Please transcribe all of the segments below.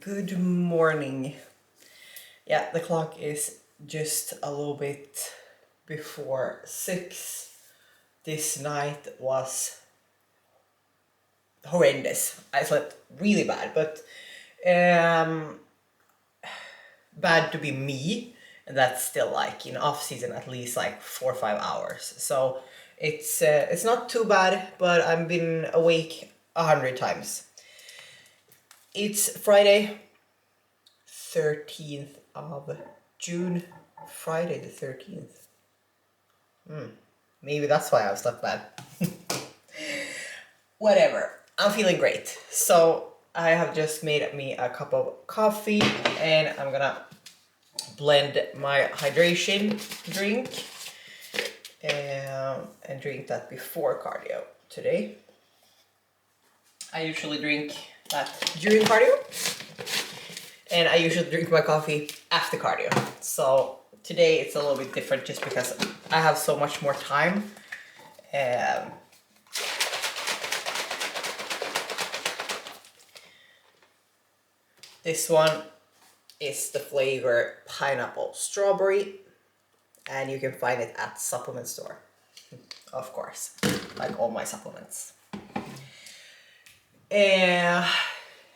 Good morning. Yeah, the clock is just a little bit before 6. This night was horrendous. I slept really bad, but bad to be me, and that's still like in off season at least like 4 or 5 hours. So it's not too bad, but I've been awake 100 times. It's Friday, 13th of June. Friday the 13th. Maybe that's why I slept bad. Whatever. I'm feeling great. So I have just made me a cup of coffee and I'm gonna blend my hydration drink and drink that before cardio today. I usually drink that during cardio, and I usually drink my coffee after cardio. So today it's a little bit different just because I have so much more time. This one is the flavor pineapple strawberry, and you can find it at supplement store, of course, like all my supplements.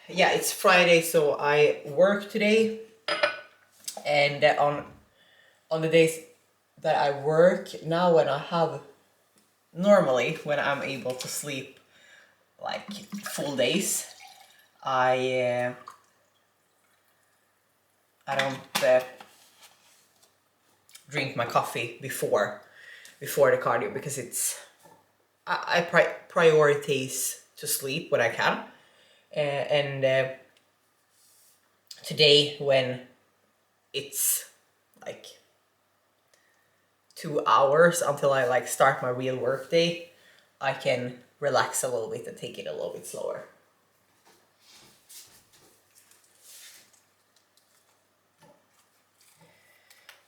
Yeah, it's Friday, so I work today, and on the days that I work now, when I have normally when I'm able to sleep like full days, I don't drink my coffee before the cardio because I prioritize to sleep when I can, and today when it's like 2 hours until I like start my real work day, I can relax a little bit and take it a little bit slower.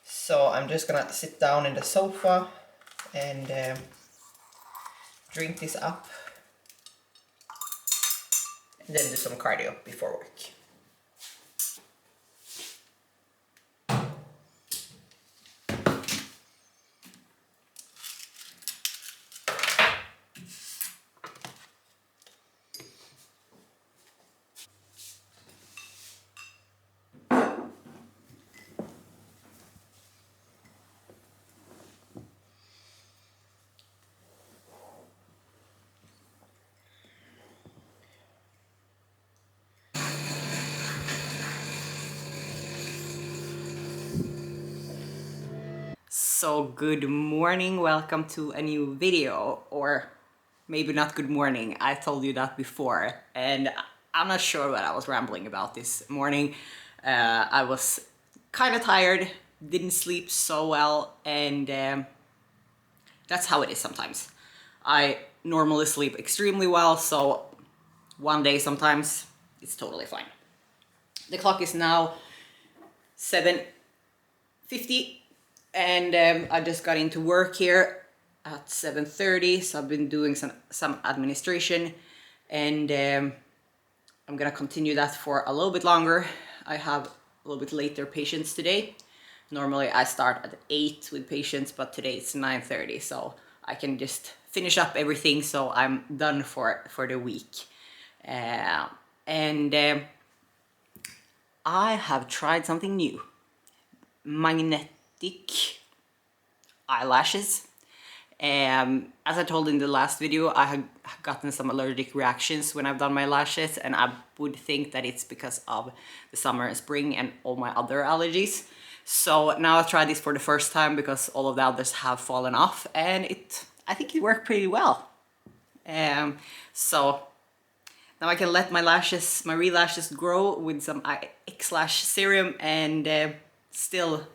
So I'm just gonna sit down in the sofa and drink this up and then do some cardio before work. So good morning, welcome to a new video, or maybe not good morning, I told you that before, and I'm not sure what I was rambling about this morning. I was kind of tired, didn't sleep so well, and that's how it is sometimes. I normally sleep extremely well, so one day sometimes it's totally fine. The clock is now 7:50. And I just got into work here at 7:30, so I've been doing some administration, and I'm gonna continue that for a little bit longer. I have a little bit later patients today. Normally I start at 8 with patients, but today it's 9:30, so I can just finish up everything so I'm done for the week. And I have tried something new. Magnetic eyelashes. As I told in the last video, I had gotten some allergic reactions when I've done my lashes, and I would think that it's because of the summer and spring and all my other allergies. So now I've tried this for the first time because all of the others have fallen off, and I think it worked pretty well. So now I can let my real lashes grow with some X-Lash serum and still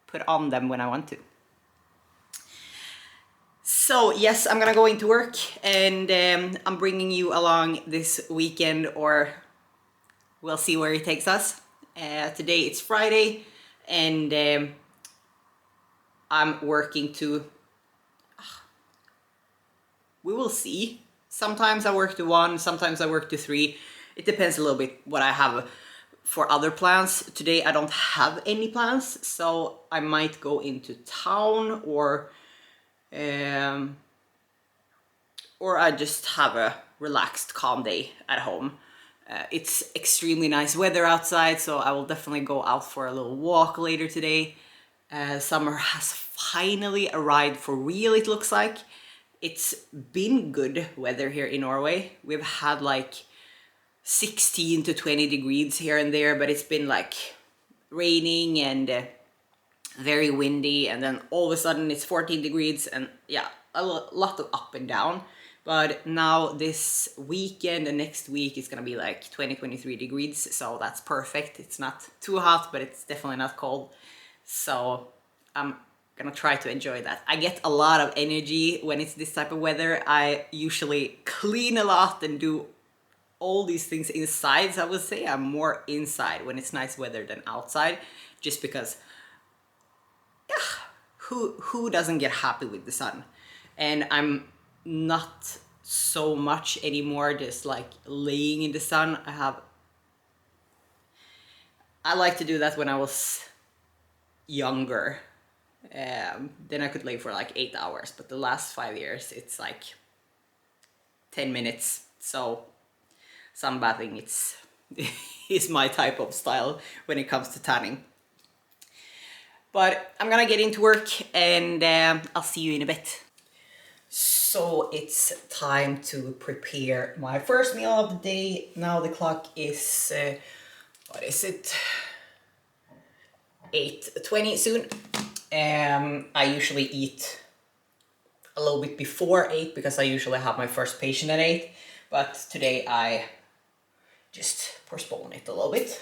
put on them when I want to. So yes, I'm gonna go into work, and I'm bringing you along this weekend, or we'll see where it takes us. Today it's Friday, and I'm working to, we will see. Sometimes I work to 1, sometimes I work to 3. it depends a little bit what I have for other plans. Today I don't have any plans, so I might go into town, or I just have a relaxed, calm day at home. It's extremely nice weather outside, so I will definitely go out for a little walk later today. Summer has finally arrived for real, it looks like. It's been good weather here in Norway. We've had like 16 to 20 degrees here and there, but it's been like raining and very windy, and then all of a sudden it's 14 degrees, and yeah, a lot of up and down. But now this weekend and next week is gonna be like 20-23 degrees, so that's perfect. It's not too hot, but it's definitely not cold, so I'm gonna try to enjoy that. I get a lot of energy when it's this type of weather. I usually clean a lot and do all these things inside, so I would say I'm more inside when it's nice weather than outside, just because who doesn't get happy with the sun? And I'm not so much anymore just like laying in the sun. I like to do that when I was younger. Then I could lay for like 8 hours, but the last 5 years it's like 10 minutes. So sunbathing, it's is my type of style when it comes to tanning. But I'm gonna get into work, and I'll see you in a bit. So it's time to prepare my first meal of the day. Now the clock is, what is it? 8:20 soon. I usually eat a little bit before 8 because I usually have my first patient at 8. But today I just postpone it a little bit.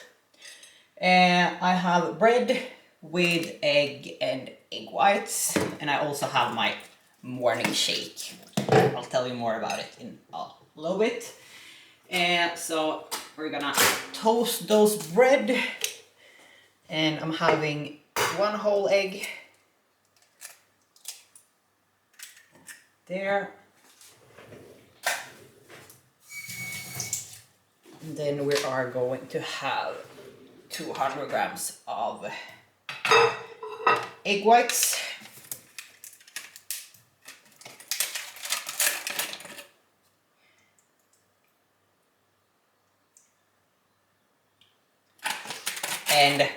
I have bread with egg and egg whites, and I also have my morning shake. I'll tell you more about it in a little bit. So we're gonna toast those bread, and I'm having 1 whole egg there. And then we are going to have 200 grams of egg whites. And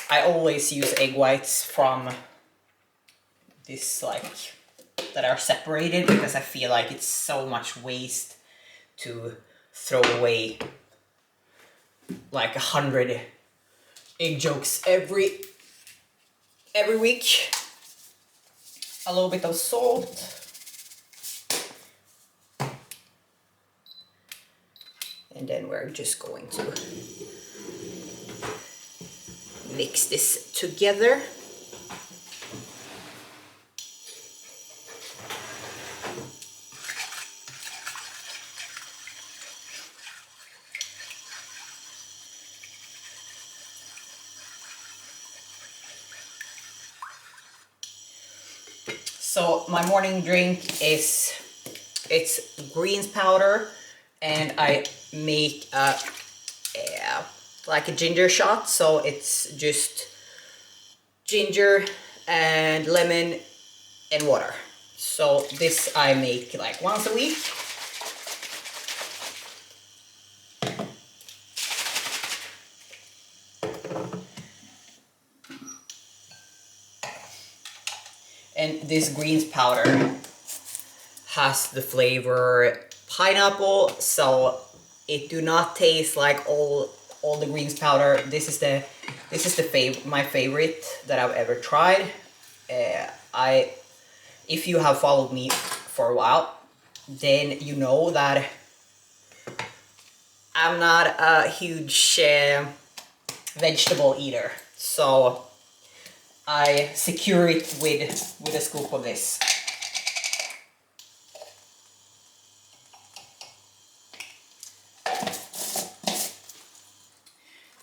I always use egg whites from this, like, that are separated, because I feel like it's so much waste to throw away like 100 egg yolks every week. A little bit of salt. And then we're just going to mix this together. So my morning drink is, it's greens powder, and I make like a ginger shot. So it's just ginger and lemon and water. So this I make like once a week. And this greens powder has the flavor pineapple, so it do not taste like all the greens powder. This is my favorite that I've ever tried. If you have followed me for a while, then you know that I'm not a huge vegetable eater, so I secure it with a scoop of this.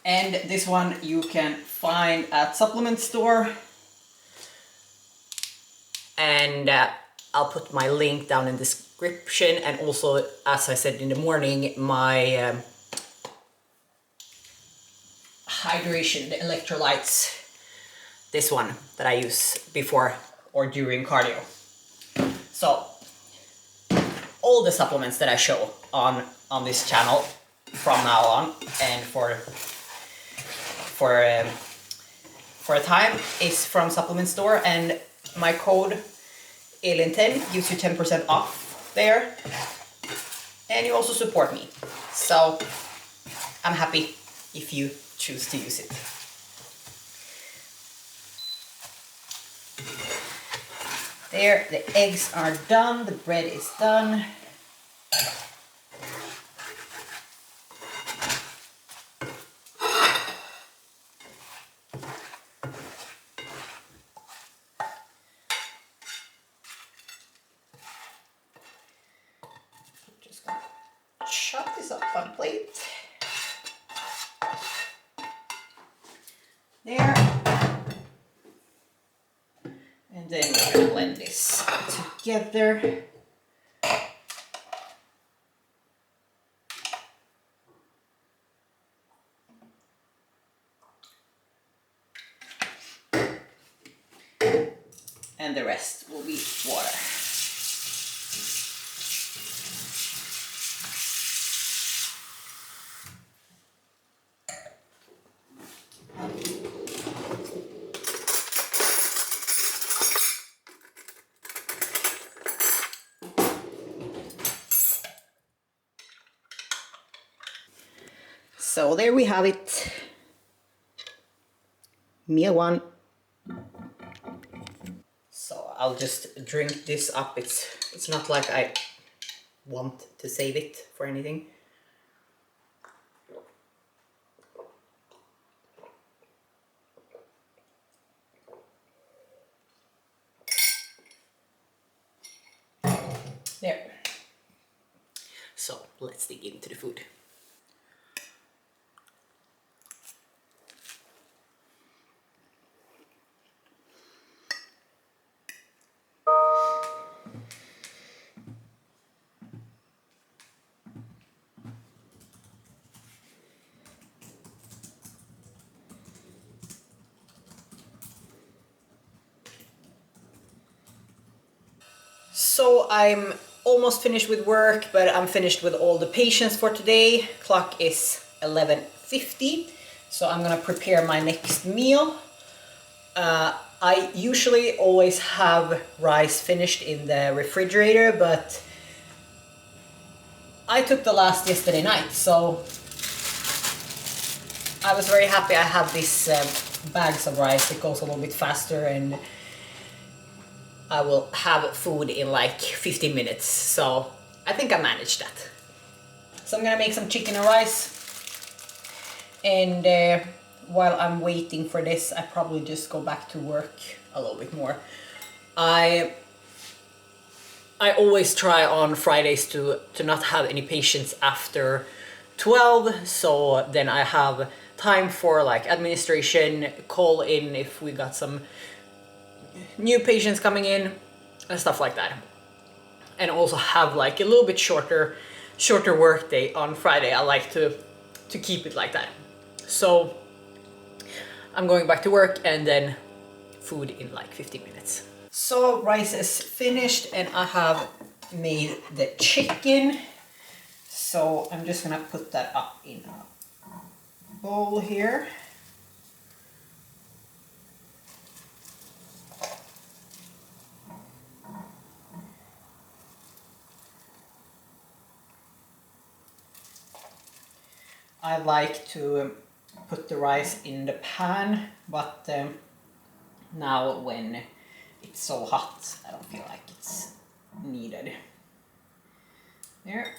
And this one you can find at supplement store. And I'll put my link down in the description. And also, as I said in the morning, my hydration, the electrolytes. This one that I use before or during cardio. So all the supplements that I show on this channel from now on and for a time is from supplement store, and my code Elin10 gives you 10% off there, and you also support me. So I'm happy if you choose to use it. There, the eggs are done, the bread is done. Just gonna chop this up on a plate. There. And then we're gonna blend this together. And the rest will be water. So there we have it. Meal one. So I'll just drink this up. It's not like I want to save it for anything. There. So let's dig into the food. So I'm almost finished with work, but I'm finished with all the patients for today. Clock is 11:50, so I'm gonna prepare my next meal. I usually always have rice finished in the refrigerator, but I took the last yesterday night, so I was very happy I have these bags of rice. It goes a little bit faster and I will have food in like 15 minutes, so I think I managed that. So I'm gonna make some chicken and rice, and while I'm waiting for this, I probably just go back to work a little bit more. I always try on Fridays to not have any patients after 12, so then I have time for like administration, call in if we got some new patients coming in and stuff like that, and also have like a little bit shorter work day on Friday. I like to keep it like that. So I'm going back to work and then food in like 15 minutes. So rice is finished and I have made the chicken, so I'm just gonna put that up in a bowl here. I like to put the rice in the pan, but now when it's so hot, I don't feel like it's needed. There.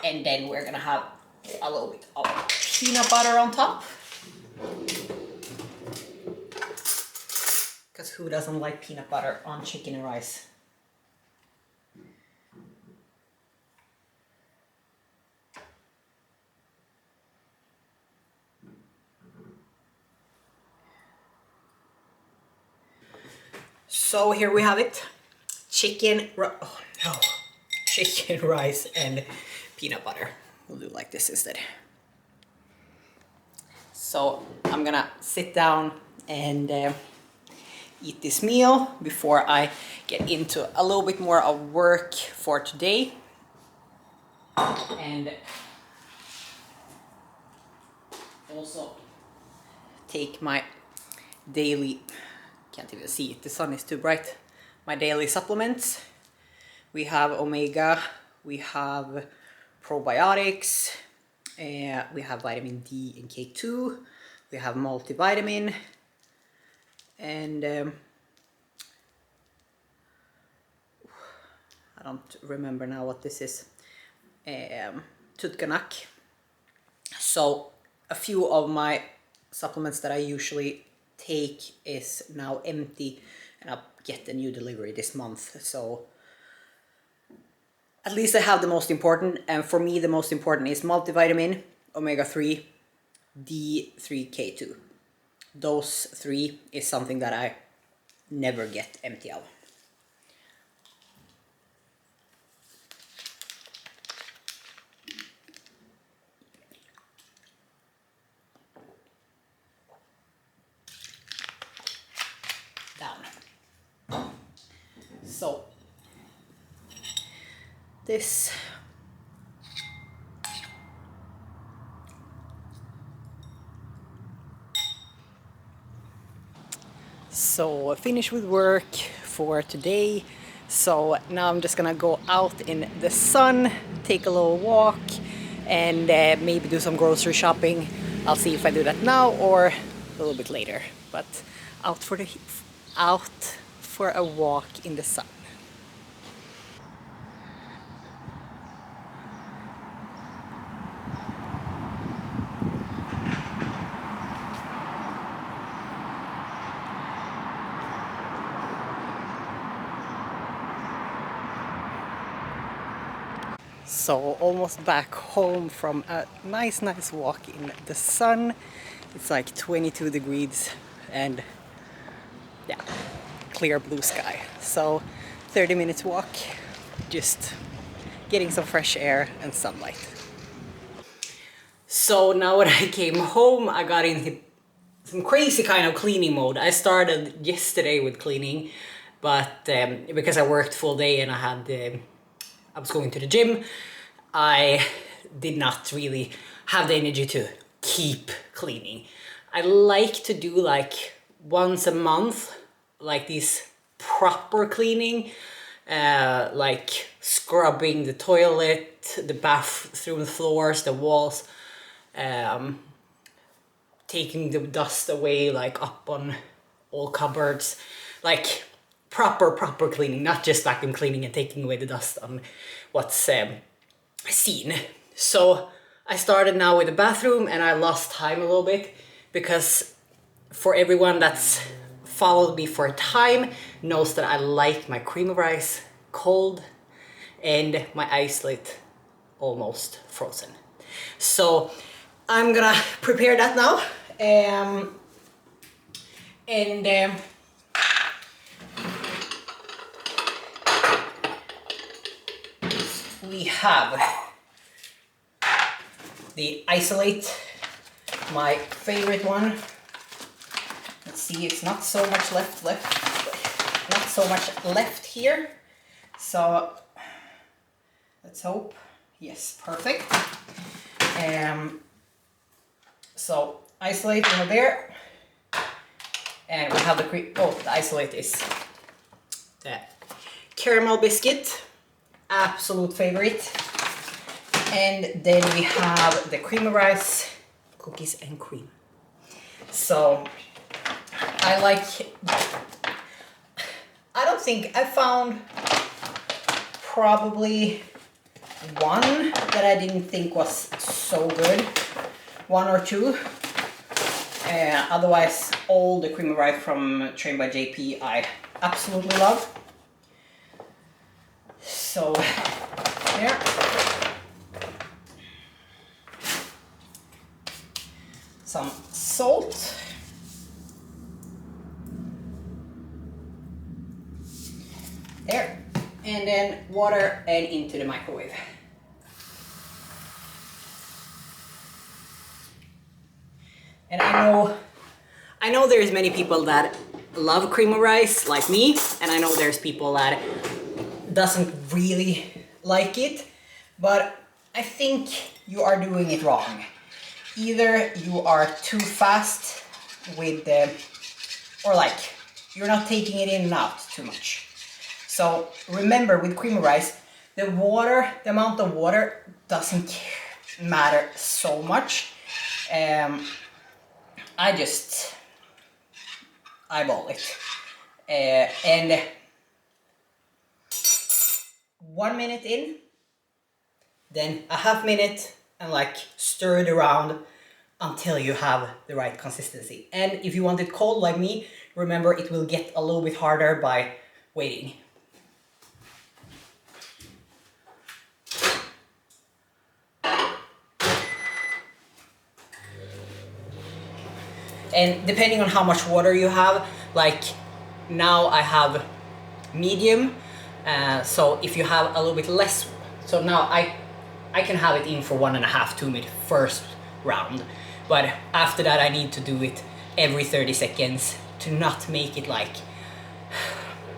And then we're gonna have a little bit of peanut butter on top. Because who doesn't like peanut butter on chicken and rice? So here we have it. Chicken rice and peanut butter. We'll do like this instead. So I'm gonna sit down and eat this meal before I get into a little bit more of work for today. And also take my daily, can't even see it, the sun is too bright, my daily supplements. We have omega, we have probiotics, we have vitamin D and K2, we have multivitamin, and I don't remember now what this is, tutkanak. So a few of my supplements that I usually take is now empty, and I'll get a new delivery this month. So at least I have the most important, and for me the most important is multivitamin, omega-3, D3, K2. Those three is something that I never get empty of. Down. So this So finished with work for today. So now I'm just gonna go out in the sun, take a little walk, and maybe do some grocery shopping. I'll see if I do that now or a little bit later. But out for a walk in the sun. So almost back home from a nice walk in the sun. It's like 22 degrees and yeah, clear blue sky. So 30 minutes walk, just getting some fresh air and sunlight. So now when I came home, I got into some crazy kind of cleaning mode. I started yesterday with cleaning, but because I worked full day and I was going to the gym, I did not really have the energy to keep cleaning. I like to do like once a month, like this proper cleaning, like scrubbing the toilet, the bathroom floors, the walls, taking the dust away, like up on all cupboards, like proper cleaning, not just vacuum cleaning and taking away the dust on what's seen. So I started now with the bathroom, and I lost time a little bit because for everyone that's followed me for a time knows that I like my cream of rice cold and my isolate almost frozen. So I'm gonna prepare that now. We have the isolate, my favorite one. Let's see, it's not so much left here. So let's hope. Yes, perfect. So isolate over there, and we have the isolate is the caramel biscuit, absolute favorite. And then we have the cream of rice, cookies and cream. So I don't think I found probably one that I didn't think was so good, one or two. Otherwise, all the cream of rice from Train by JP I absolutely love. So there. Some salt. and then water and into the microwave. And I know there's many people that love cream of rice like me, and I know there's people that doesn't really like it, but I think you are doing it wrong. Either you are too fast with the, or like you're not taking it in and out too much. So remember, with cream of rice, the amount of water doesn't matter so much. I just eyeball it. And 1 minute in, then a half minute, and like stir it around until you have the right consistency. And if you want it cold like me, remember it will get a little bit harder by waiting. And depending on how much water you have, like now I have medium, so if you have a little bit less, so now I can have it in for 1.5 2 minutes first round, but after that I need to do it every 30 seconds to not make it like,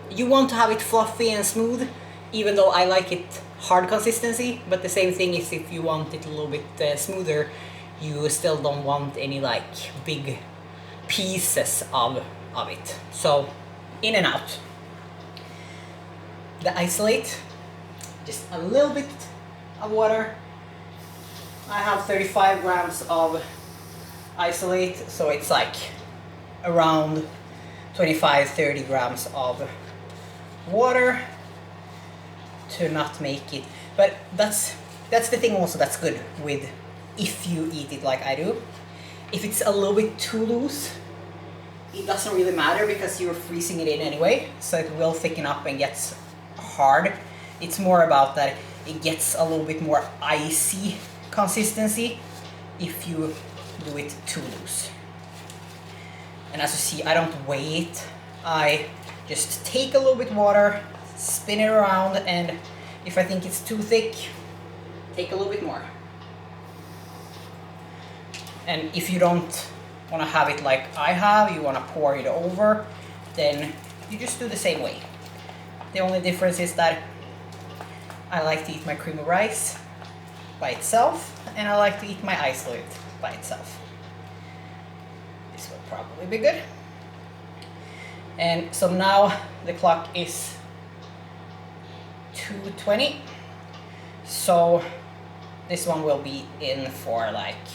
you want to have it fluffy and smooth, even though I like it hard consistency, but the same thing is if you want it a little bit smoother, you still don't want any like big pieces of it. So in and out. The isolate, just a little bit of water. I have 35 grams of isolate, so it's like around 25-30 grams of water to not make it. But that's the thing also that's good with, if you eat it like I do. If it's a little bit too loose, it doesn't really matter because you're freezing it in anyway, so it will thicken up and gets hard. It's more about that it gets a little bit more icy consistency if you do it too loose. And as you see, I don't weigh it. I just take a little bit water, spin it around, and if I think it's too thick, take a little bit more. And if you don't want to have it like I have, you want to pour it over, then you just do the same way. The only difference is that I like to eat my cream of rice by itself, and I like to eat my isolate by itself. This will probably be good. And so now the clock is 2:20, so this one will be in for like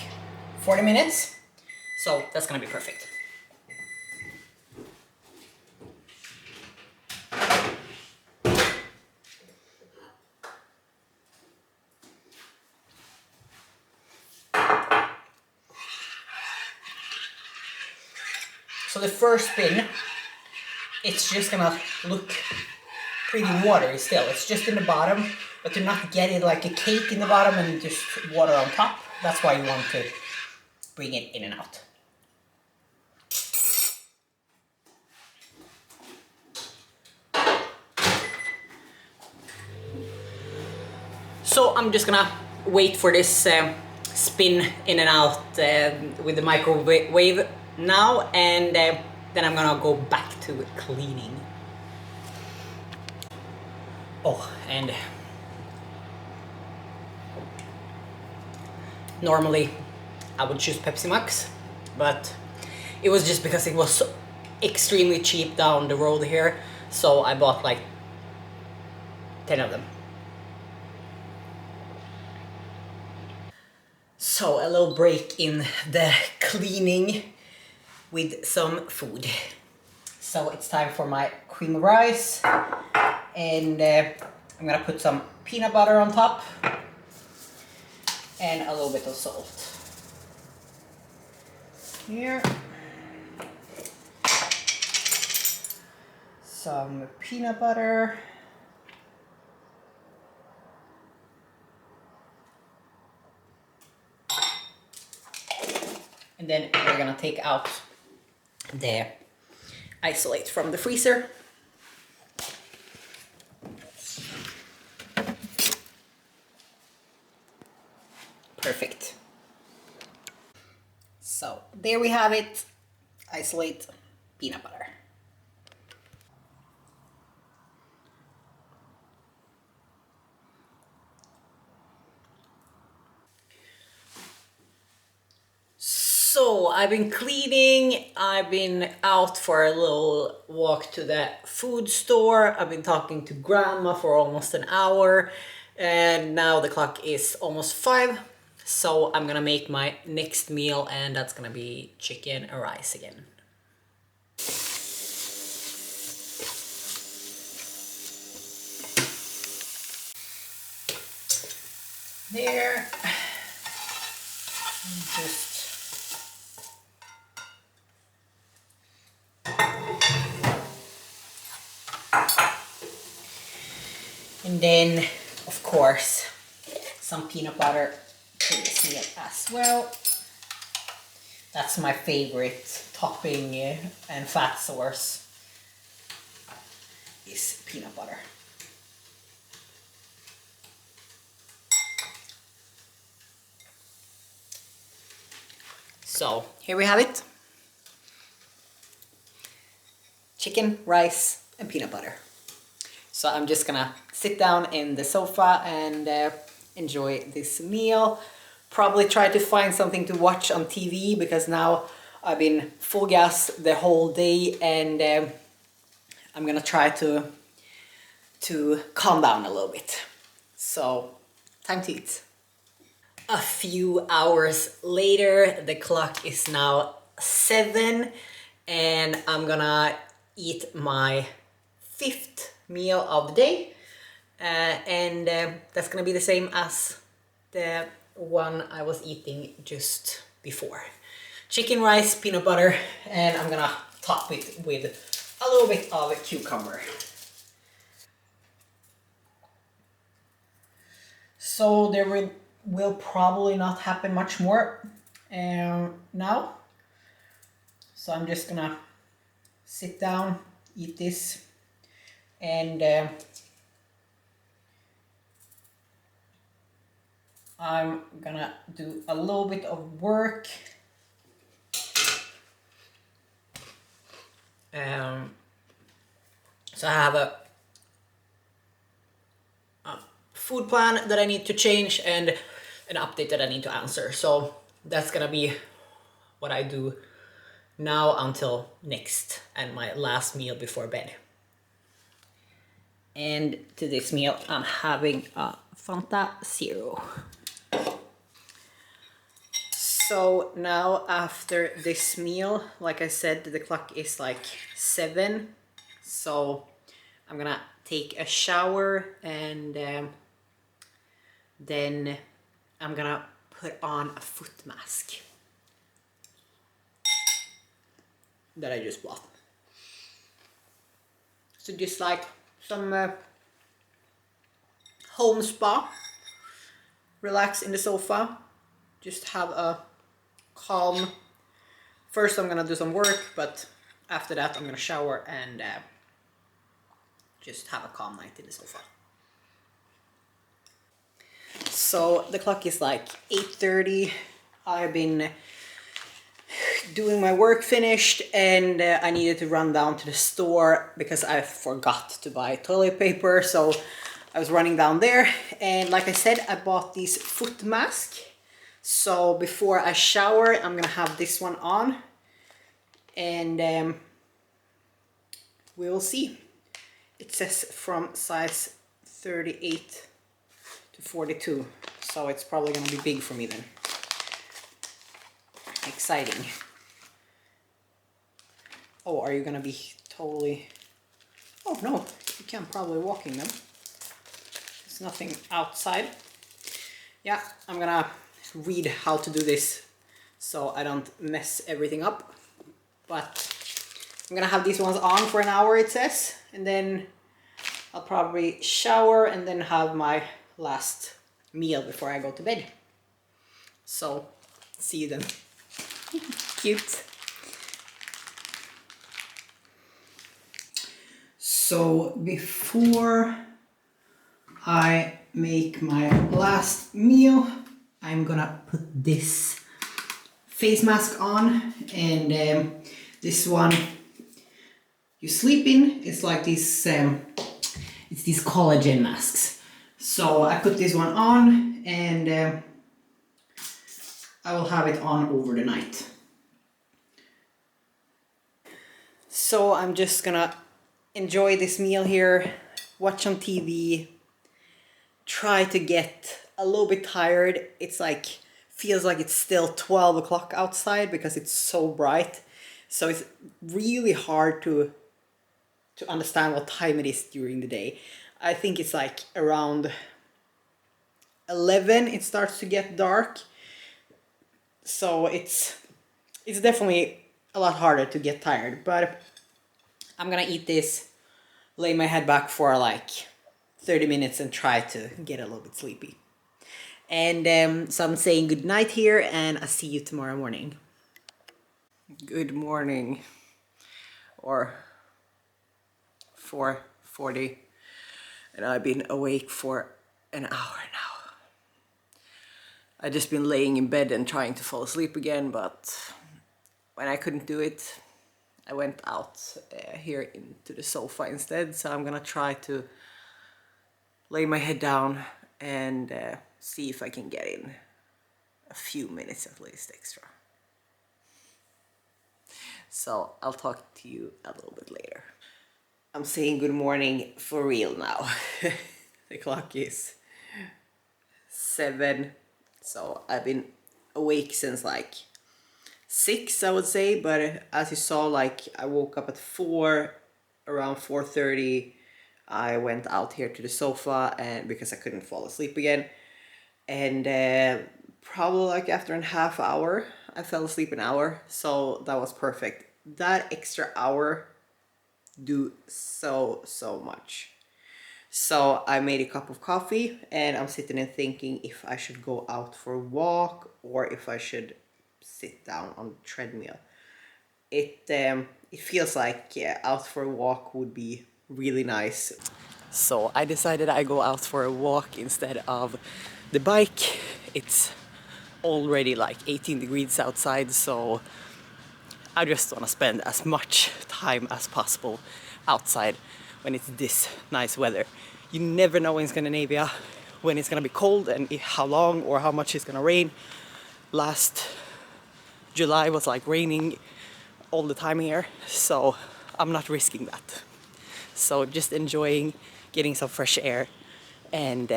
40 minutes, so that's gonna be perfect. So the first spin, it's just gonna look pretty watery still. It's just in the bottom, but to not get it like a cake in the bottom and just water on top, that's why you want to bring it in and out. So I'm just gonna wait for this spin in and out with the microwave now, and then I'm gonna go back to cleaning. Oh, and normally I would choose Pepsi Max, but it was just because it was so extremely cheap down the road here, so I bought like 10 of them. So a little break in the cleaning with some food. So it's time for my cream of rice, and I'm gonna put some peanut butter on top and a little bit of salt. Here, some peanut butter, and then we're gonna take out the isolate from the freezer. Perfect. So there we have it. Isolate peanut butter. So I've been cleaning, I've been out for a little walk to the food store, I've been talking to grandma for almost an hour, and now the clock is almost 5, so I'm gonna make my next meal, and that's gonna be chicken and rice again. There. Just and then, of course, some peanut butter to this meal as well. That's my favorite topping and fat source is peanut butter. So here we have it. Chicken, rice, and peanut butter. So I'm just gonna sit down in the sofa and enjoy this meal. Probably try to find something to watch on TV because now I've been full gas the whole day, and I'm gonna try to calm down a little bit. So time to eat. A few hours later, the clock is now 7, and I'm gonna eat my 5th meal of the day, and that's gonna be the same as the one I was eating just before. Chicken, rice, peanut butter, and I'm gonna top it with a little bit of a cucumber. So there will probably not happen much more now. So I'm just gonna sit down, eat this, and I'm gonna do a little bit of work. So I have a food plan that I need to change and an update that I need to answer. So that's gonna be what I do now until next and my last meal before bed. And to this meal I'm having a Fanta Zero. So now after this meal, like I said, the clock is like 7, so I'm gonna take a shower, and then I'm gonna put on a foot mask that I just bought. So just like some home spa, relax in the sofa, just have a calm. First I'm gonna do some work, but after that I'm gonna shower and just have a calm night in the sofa. So the clock is like 8:30. I've been doing my work finished, and I needed to run down to the store because I forgot to buy toilet paper. So I was running down there, and like I said, I bought this foot mask. So before I shower, I'm gonna have this one on, and we will see. It says from size 38 to 42, so it's probably gonna be big for me then. Exciting. Oh, are you gonna be totally... Oh no, you can probably walk in them. There's nothing outside. Yeah, I'm gonna read how to do this so I don't mess everything up. But I'm gonna have these ones on for an hour, it says, and then I'll probably shower and then have my last meal before I go to bed. So, see you then. Cute. So before I make my last meal, I'm gonna put this face mask on, and this one you sleep in. It's like this, it's these collagen masks. So I put this one on, and I will have it on over the night. So I'm just gonna enjoy this meal here, watch some TV, try to get a little bit tired. It's like, feels like it's still 12 o'clock outside because it's so bright. So it's really hard to understand what time it is during the day. I think it's like around 11 it starts to get dark. So it's definitely a lot harder to get tired, but I'm gonna eat this, lay my head back for like 30 minutes and try to get a little bit sleepy. And so I'm saying good night here, and I'll see you tomorrow morning. Good morning, or 4:40, and I've been awake for an hour now. I've just been laying in bed and trying to fall asleep again, but when I couldn't do it, I went out here into the sofa instead. So I'm gonna try to lay my head down and see if I can get in a few minutes at least extra. So I'll talk to you a little bit later. I'm saying good morning for real now. The clock is 7, so I've been awake since like 6, I would say, but as you saw, like I woke up at 4, around 4:30. I went out here to the sofa, and because I couldn't fall asleep again, and probably like after a half hour I fell asleep an hour, so that was perfect. That extra hour do so much. So I made a cup of coffee, and I'm sitting and thinking if I should go out for a walk or if I should sit down on the treadmill. It feels like, yeah, out for a walk would be really nice. So I decided I go out for a walk instead of the bike. It's already like 18 degrees outside, so I just want to spend as much time as possible outside when it's this nice weather. You never know in Scandinavia when it's gonna be cold and how long or how much it's gonna rain. Last July was like raining all the time here, so I'm not risking that. So just enjoying getting some fresh air and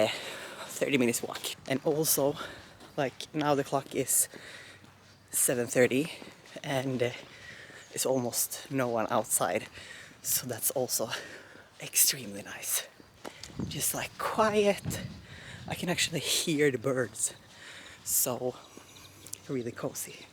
30 minutes walk. And also, like now the clock is 7:30 and it's almost no one outside, so that's also extremely nice. Just like quiet. I can actually hear the birds, so really cozy.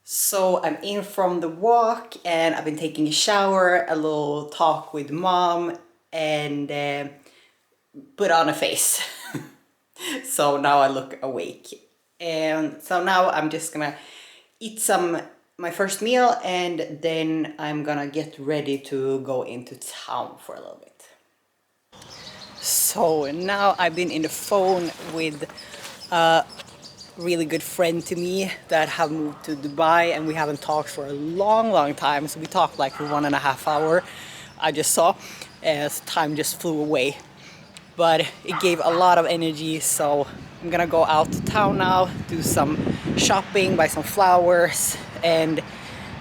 So I'm in from the walk, and I've been taking a shower, a little talk with mom, and put on a face. So now I look awake. And so now I'm just gonna eat my first meal, and then I'm gonna get ready to go into town for a little bit. So now I've been in the phone with a really good friend to me that have moved to Dubai, and we haven't talked for a long time. So we talked like for 1.5 hours. I just saw as time just flew away, but it gave a lot of energy. So I'm gonna go out to town now, do some shopping, buy some flowers, and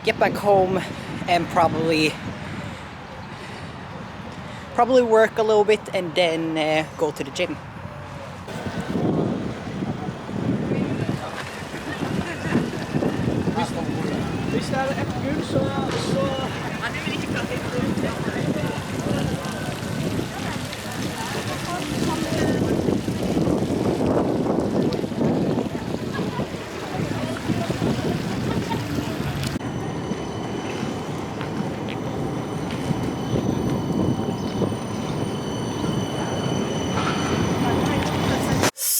get back home and probably probably work a little bit and then go to the gym. Hvis det er et gull, så...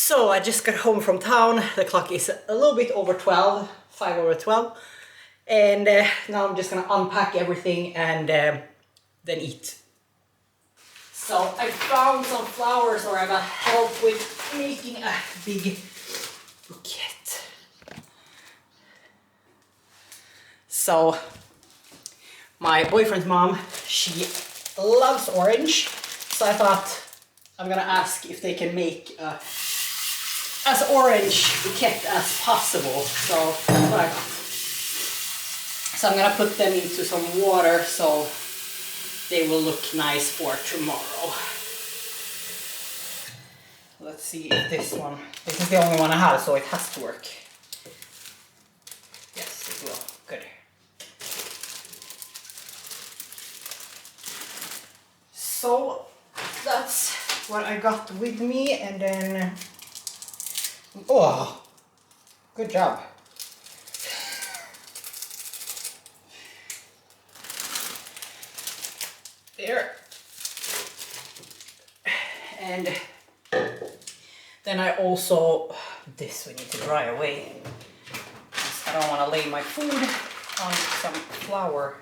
So I just got home from town. The clock is a little bit over 12, 5 over 12. And now I'm just gonna unpack everything and then eat. So I found some flowers, or I got help with making a big bouquet. So my boyfriend's mom, she loves orange. So I thought I'm gonna ask if they can make as orange bouquet as possible. So that's what I got. So I'm gonna put them into some water so they will look nice for tomorrow. Let's see if this is the only one I have, so it has to work. Yes, it will. Good. So that's what I got with me, and then oh, good job. There. And then I also, this we need to dry away. I don't want to lay my food on some flour.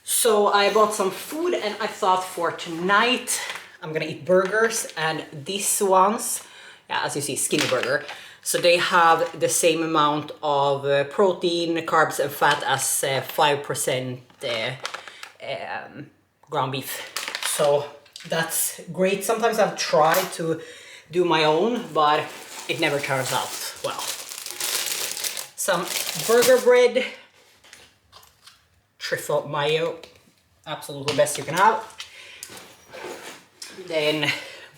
So I bought some food, and I thought for tonight I'm gonna eat burgers, and these ones, yeah, as you see, skinny burger. So they have the same amount of protein, carbs and fat as 5% ground beef. So that's great. Sometimes I've tried to do my own, but it never turns out well. Some burger bread, truffle mayo, absolutely best you can have. Then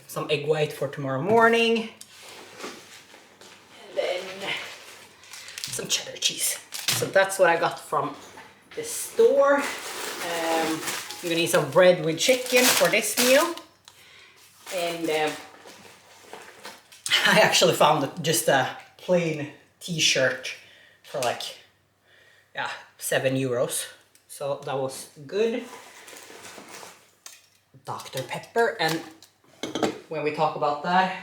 some egg white for tomorrow morning. And then some cheddar cheese. So that's what I got from the store. I'm gonna eat some bread with chicken for this meal. And I actually found just a plain t-shirt for like, yeah, €7. So that was good. Dr. Pepper, and when we talk about that,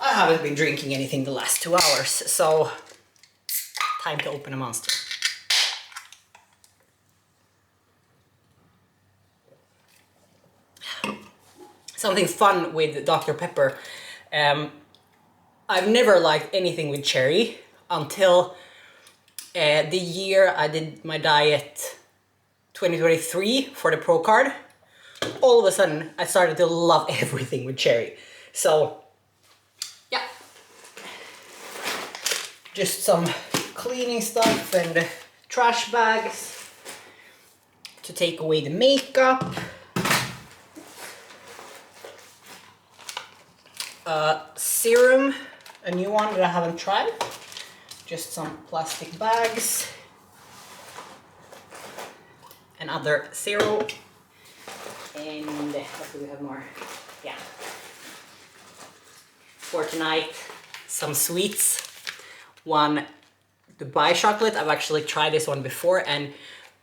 I haven't been drinking anything the last 2 hours, so time to open a Monster. Something fun with Dr. Pepper, I've never liked anything with cherry until the year I did my diet 2023 for the Pro card. All of a sudden I started to love everything with cherry. So yeah, just some cleaning stuff and trash bags to take away the makeup. Serum, a new one that I haven't tried. Just some plastic bags. Another zero. And what do we have more? Yeah. For tonight, some sweets. One Dubai chocolate. I've actually tried this one before, and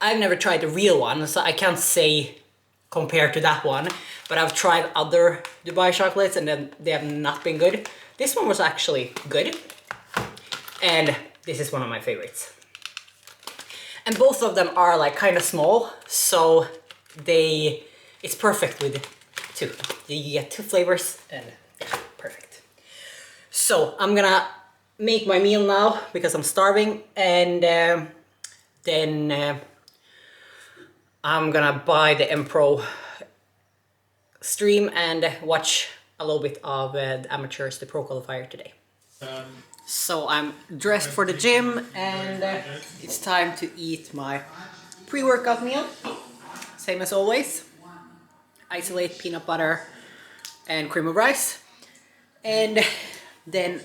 I've never tried the real one, so I can't say compared to that one. But I've tried other Dubai chocolates, and then they have not been good. This one was actually good. And this is one of my favorites. And both of them are like kind of small, so it's perfect with two. You get 2 flavors, and yeah, perfect. So I'm gonna make my meal now because I'm starving, and then I'm gonna buy the M-Pro stream and watch a little bit of the amateurs, the pro qualifier today. So I'm dressed for the gym and it's time to eat my pre-workout meal. Same as always. Isolate peanut butter and cream of rice. And then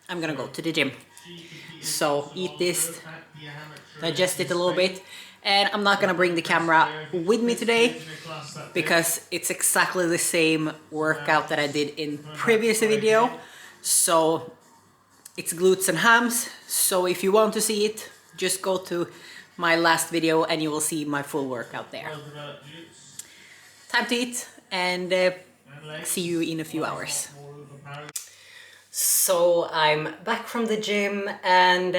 I'm gonna go to the gym. So eat this, digest it a little bit. And I'm not gonna bring the camera with me today because it's exactly the same workout that I did in previous video. So it's glutes and hams. So if you want to see it, just go to my last video and you will see my full workout there. Time to eat and see you in a few hours. So I'm back from the gym and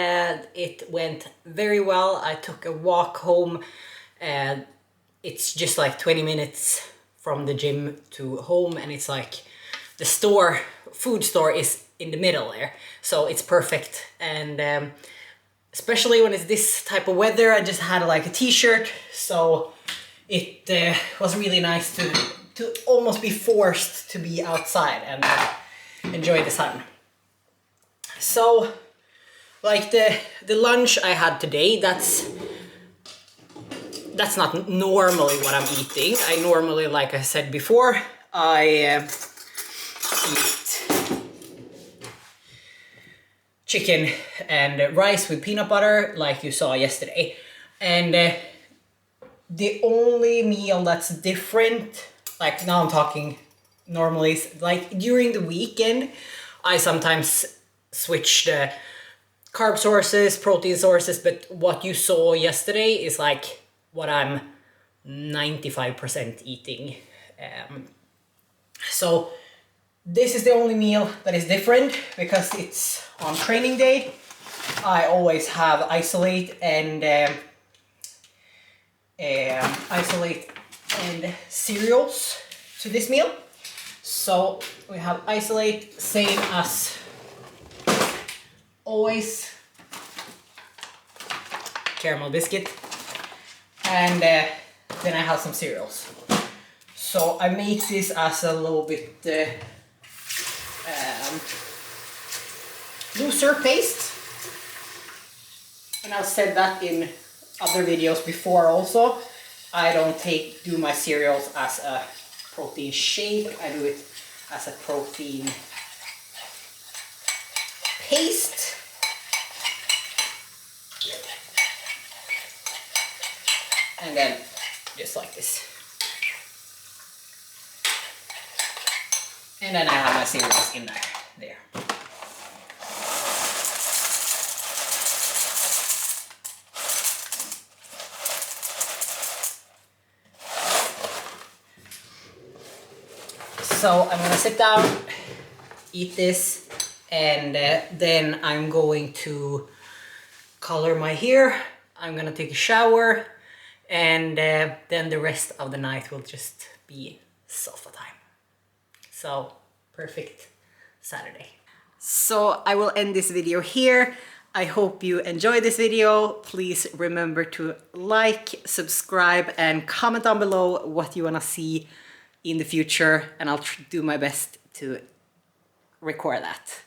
it went very well. I took a walk home and it's just like 20 minutes from the gym to home, and it's like the store, food store is in the middle there. So it's perfect, and especially when it's this type of weather, I just had like a t-shirt, so it was really nice to almost be forced to be outside and enjoy the sun. So like the lunch I had today, that's not normally what I'm eating. I normally, like I said before, I eat chicken and rice with peanut butter like you saw yesterday. And the only meal that's different, like now I'm talking normally, like during the weekend, I sometimes switch the carb sources, protein sources, but what you saw yesterday is like what I'm 95% eating. So this is the only meal that is different because it's on training day. I always have isolate and cereals to this meal. So we have isolate, same as always, caramel biscuit, and then I have some cereals. So I make this as a little bit looser paste, and I've said that in other videos before also. I don't do my cereals as a protein shake, I do it as a protein paste. And then just like this. And then I have my cereals in there. So I'm gonna sit down, eat this, and then I'm going to color my hair. I'm gonna take a shower, and then the rest of the night will just be sofa time. So perfect Saturday. So I will end this video here. I hope you enjoyed this video. Please remember to like, subscribe, and comment down below what you wanna see in the future, and I'll do my best to record that.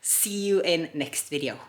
See you in next video.